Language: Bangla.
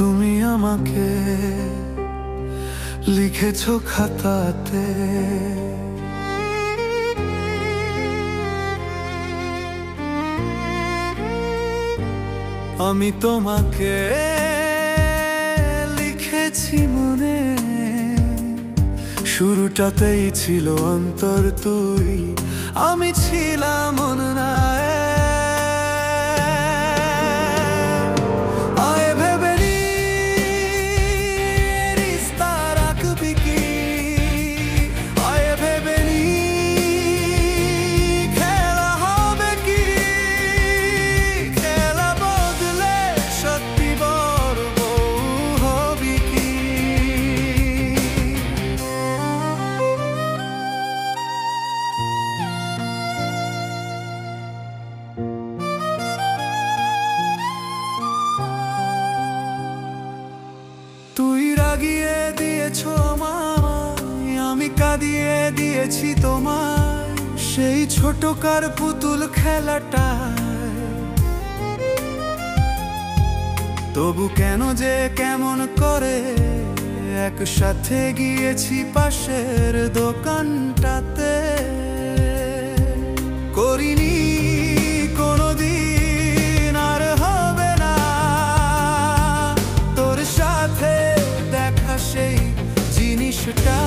তুমি আমাকে লিখেছো খাতাতে, আমি তোমাকে লিখেছি মনে। শুরুটাতেই ছিল অন্তর তুই, আমি ছিলাম অন্যায়। তুই রাগিয়ে দিয়েছো আমায়, আমি কাঁদিয়ে দিয়েছি তোমায়। সেই ছোটকার পুতুল খেলাটায় তবু কেন যে কেমন করে একসাথে গিয়েছি পাশের দোকানটাতে। করিনি কোনোদিন আর হবে না তোর সাথে দেখা সেই জিনিসটা।